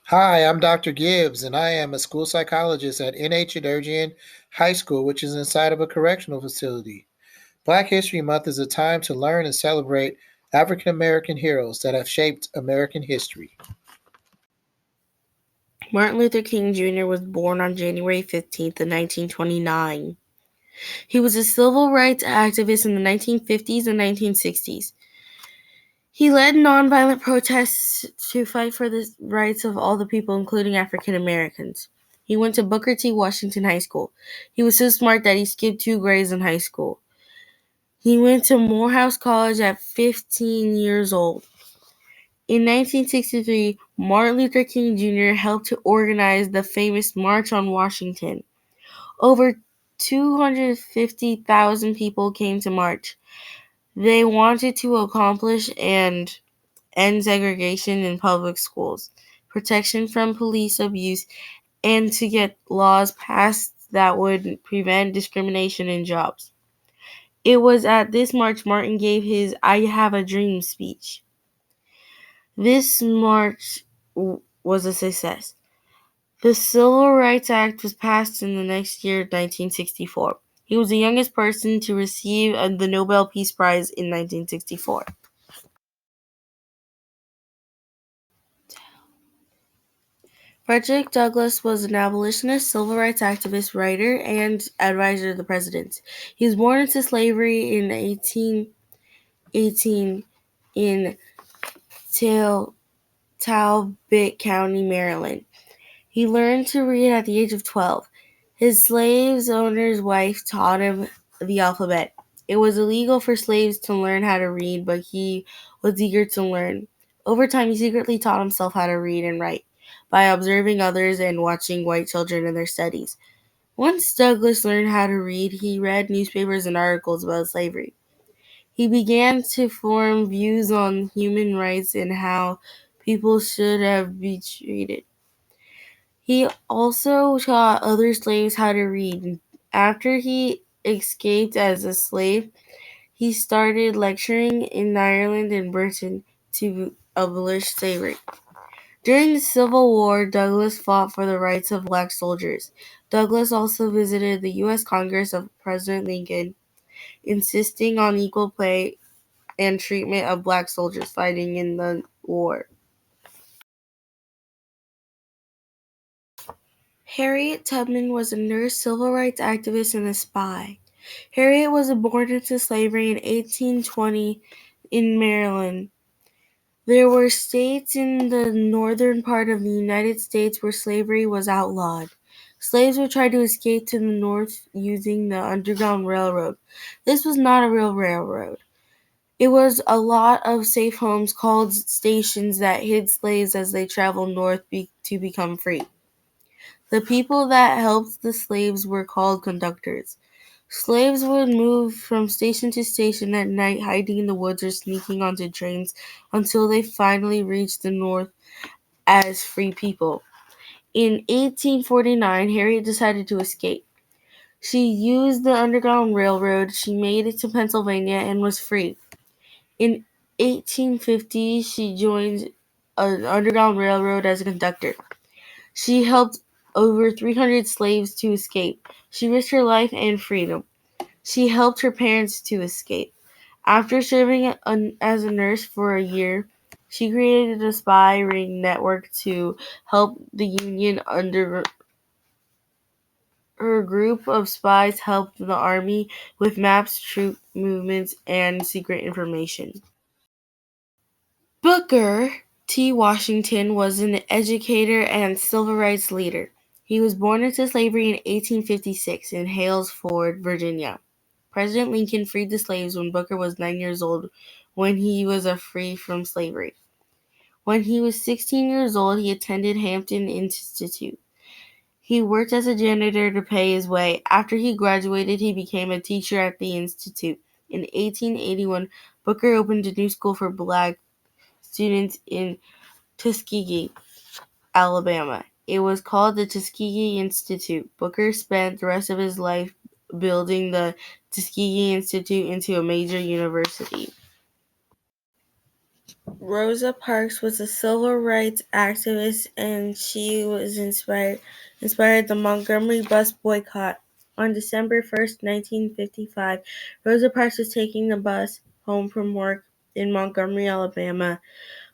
Hi, I'm Dr. Gibbs, and I am a school psychologist at NH Energy High School, which is inside of a correctional facility. Black History Month is a time to learn and celebrate African American heroes that have shaped American history. Martin Luther King Jr. was born on January 15th, 1929. He was a civil rights activist in the 1950s and 1960s. He led nonviolent protests to fight for the rights of all the people, including African Americans. He went to Booker T. Washington High School. He was so smart that he skipped 2 grades in high school. He went to Morehouse College at 15 years old. In 1963, Martin Luther King Jr. helped to organize the famous March on Washington. Over 250,000 people came to march. They wanted to accomplish and end segregation in public schools, protection from police abuse, and to get laws passed that would prevent discrimination in jobs. It was at this march Martin gave his I Have a Dream speech. This march was a success. The Civil Rights Act was passed in the next year, 1964. He was the youngest person to receive the Nobel Peace Prize in 1964. Frederick Douglass was an abolitionist, civil rights activist, writer, and advisor to the president. He was born into slavery in 1818 in Talbot County, Maryland. He learned to read at the age of 12. His slave owner's wife taught him the alphabet. It was illegal for slaves to learn how to read, but he was eager to learn. Over time, he secretly taught himself how to read and write by observing others and watching white children in their studies. Once Douglass learned how to read, he read newspapers and articles about slavery. He began to form views on human rights and how people should have been treated. He also taught other slaves how to read. After he escaped as a slave, he started lecturing in Ireland and Britain to abolish slavery. During the Civil War, Douglass fought for the rights of black soldiers. Douglass also visited the U.S. Congress of President Lincoln, insisting on equal pay and treatment of black soldiers fighting in the war. Harriet Tubman was a nurse, civil rights activist, and a spy. Harriet was born into slavery in 1820 in Maryland. There were states in the northern part of the United States where slavery was outlawed. Slaves would try to escape to the north using the Underground Railroad. This was not a real railroad. It was a lot of safe homes called stations that hid slaves as they traveled north to become free. The people that helped the slaves were called conductors. Slaves would move from station to station at night, hiding in the woods or sneaking onto trains until they finally reached the north as free people. In 1849, Harriet decided to escape. She used the Underground Railroad. She made it to Pennsylvania and was free. In 1850, she joined an Underground Railroad as a conductor. She helped over 300 slaves to escape. She risked her life and freedom. She helped her parents to escape. After serving as a nurse for a year, she created a spy ring network to help the Union. Under her group of spies helped the army with maps, troop movements, and secret information. Booker T. Washington was an educator and civil rights leader. He was born into slavery in 1856 in Halesford, Virginia. President Lincoln freed the slaves when Booker was 9 years old when he was free from slavery. When he was 16 years old, he attended Hampton Institute. He worked as a janitor to pay his way. After he graduated, he became a teacher at the institute. In 1881, Booker opened a new school for black students in Tuskegee, Alabama. It was called the Tuskegee Institute. Booker spent the rest of his life building the Tuskegee Institute into a major university. Rosa Parks was a civil rights activist, and she was inspired the Montgomery bus boycott. On December 1st, 1955, Rosa Parks was taking the bus home from work in Montgomery, Alabama.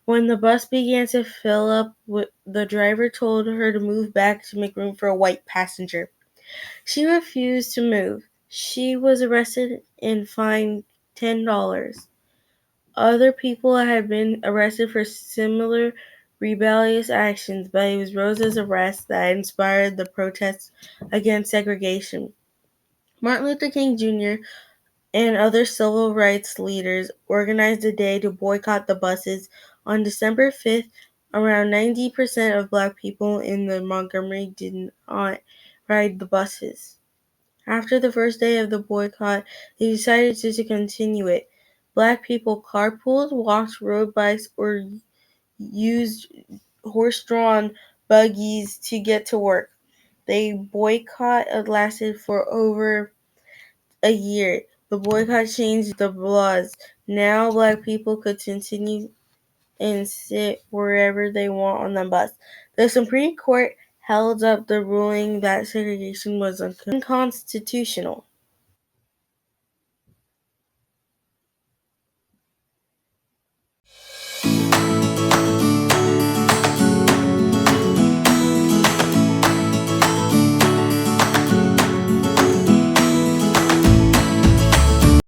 When the bus began to fill up, the driver told her to move back to make room for a white passenger. She refused to move. She was arrested and fined $10. Other people had been arrested for similar rebellious actions, but it was Rosa's arrest that inspired the protests against segregation. Martin Luther King Jr. and other civil rights leaders organized a day to boycott the buses. On December 5th, around 90% of black people in the Montgomery did not ride the buses. After the first day of the boycott, they decided to continue it. Black people carpooled, walked road bikes, or used horse-drawn buggies to get to work. The boycott lasted for over a year. The boycott changed the laws. Now black people could continue and sit wherever they want on the bus. The Supreme Court held up the ruling that segregation was unconstitutional.